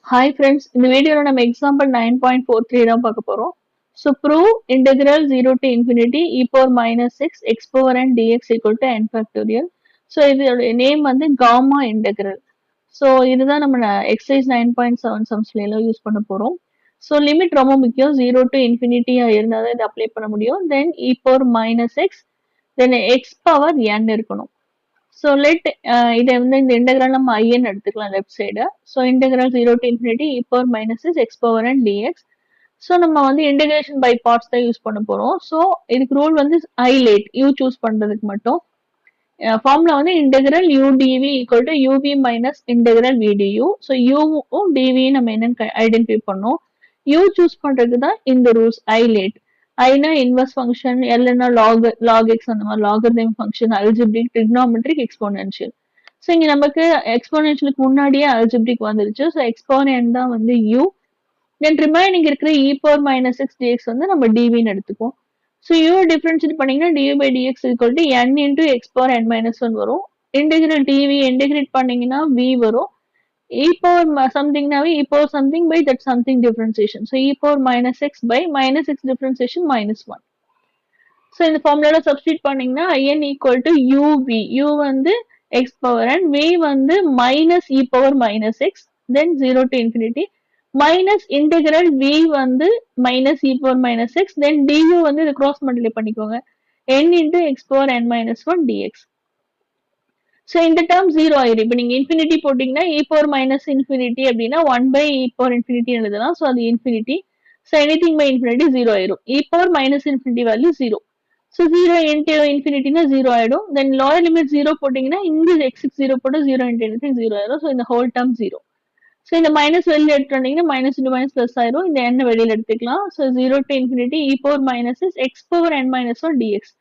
Hi friends, இந்த வீடியோவில் நம்ம எக்ஸாம்பிள் 9.43 தான் பார்க்க போகிறோம். So prove integral 0 to infinity e power minus 6 x power n dx equal to n factorial. So இதோட நேம் வந்து காமா இன்டெகிரல். ஸோ இதுதான் நம்ம எக்ஸசைஸ் 9.7 சம்ஸ்ல எல்லாம் யூஸ் பண்ண போகிறோம். ஸோ லிமிட் ரொம்ப முக்கியம். 0 to infinity இருந்தால் தான் இதை அப்ளை பண்ண முடியும். தென் e power minus x, தென் x power n இருக்கணும். ஸோ லெட் இதை வந்து இந்த இன்டெகிரல் நம்ம ஐஎன் எடுத்துக்கலாம் left side. So integral 0 to infinity e power minus is x power n dx. So நம்ம வந்து இன்டெகிரேஷன் பை பார்ட்ஸ் தான் யூஸ் பண்ண போறோம். ஸோ இதுக்கு ரூல் வந்து ஐ லேட் யூ சூஸ் பண்றதுக்கு மட்டும். ஃபார்முலா வந்து integral u dv equal to uv minus integral vdu. So யூவும் டிவி நம்ம என்னன்னு ஐடென்டிஃபை பண்ணோம். யூ சூஸ் பண்றதுக்கு தான் இந்த ரூல்ஸ் ஐ லேட். ஐனா இன்வெர்ஸ் ஃபங்க்ஷன், எல்னா லாக் எக்ஸ், அந்த மாதிரி logarithm function, algebraic, trigonometric, exponential. So இங்க நமக்கு எக்ஸ்போனென்ஷியலுக்கு முன்னாடியே அல்ஜிப்ரிக் வந்துருச்சு. ஸோ எக்ஸ்போனென்ட் தான் வந்து யூ. தென் ரிமைனிங் இருக்கிற e power minus x dx வந்து நம்ம டிவின்னு எடுத்துப்போம். ஸோ யூ டிஃபரன்ஷியேட் பண்ணீங்கன்னா du by dx equal to n into x power n minus one வரும். இன்டெகிரல் டிவி இன்டெகிரேட் பண்ணீங்கன்னா வி வரும். e power something now e power something by that something differentiation. So e power minus x by minus x differentiation minus 1. So இந்த ஃபார்முலால substitute பண்ணீங்கன்னா in equal to uv, u வந்து x power n, v வந்து minus e power minus x, then 0 to infinity minus integral v வந்து minus e power minus x, then du வந்து இது cross multiply பண்ணிக்கோங்க, n into x power n minus 1 dx. So இந்த term zero ஆயிரும். இப்போ நீங்க infinity போட்டீங்கன்னா இ power minus infinity அப்படின்னா 1 பை இ பவர் இன்ஃபினிட்டி எழுதலாம். ஸோ அது infinity. So anything by infinity zero ஆயிரும். E power minus infinity value zero. So zero into இன்ஃபினிட்டினா ஜீரோ ஆயிடும். தென் லோயர் லிமிட் ஜீரோ போட்டீங்கன்னா இங்க எக்ஸுக்கு ஜீரோ போட்டு ஜீரோ இன்ட்டு எனிதிங் ஜீரோ ஆயிரும். ஸோ இந்த ஹோல் டேர்ம் ஜீரோ. ஸோ இந்த மைனஸ் வெளியில் எடுத்து வந்தீங்கன்னா மைனஸ் இன்டு மைனஸ் பிளஸ் ஆயிரும். இந்த எண்ணை வெளியில் எடுத்துக்கலாம். So zero to infinity E power minus is X power n minus one dx.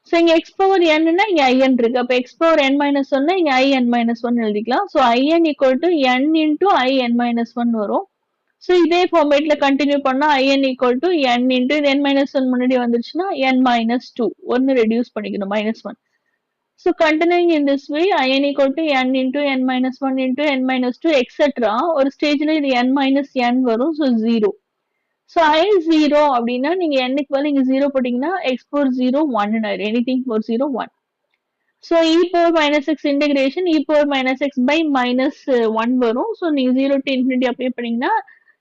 So இங்க எக்ஸ் பவர் என்னா இங்க ஐஎன் இருக்கு. அப்ப எக்ஸ் பவர் என் மைனஸ் ஒன்னா இங்க ஐ என் மைனஸ் ஒன் எழுதிக்கலாம். So I n equal to n into I n minus one வரும். So இதே ஃபார்மேட்ல கண்டினியூ பண்ணா I n equal to n into n minus one முன்னாடி வந்துருச்சுன்னா என் மைனஸ் டூ ஒன்னு ரெடியூஸ் பண்ணிக்கணும் minus one. So continuing in this way I n equal to n into n minus one into n minus two etcetera. ஒரு ஸ்டேஜ்ல இது n minus n வரும். So zero. So I zero அப்படின்னா நீங்க என்னுக்கு பதில் இங்க ஜீரோ போட்டீங்கன்னா எக்ஸ் பவர் ஜீரோ ஒன் ஆயிரும். Anything power zero one. So e power minus x integration e power minus x by minus one வரும். ஸோ நீங்க ஜீரோ டு இன்ஃபினிட்டி அப்ளை பண்ணீங்கன்னா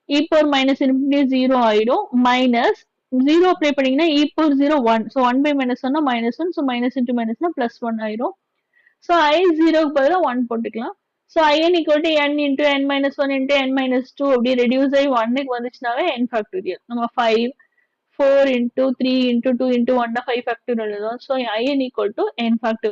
e power minus infinity zero ஆயிடும். Minus zero apply பண்ணீங்கன்னா e power zero one. So one by minus ஒன்னா minus one. So minus into மைனஸ்னா plus one ஆயிரும். So ஐ ஜீரோக்கு பதிலாக ஒன் போட்டுக்கலாம். So I n equal to n into n minus one into n minus two அப்படி reduce ஆகி ஒன்னுக்கு வந்துச்சுனாவே என் factorial. நம்ம 5 4 into 3 into 2 into 1 5 factorial எழுதுவோம். So I n equal to n factorial.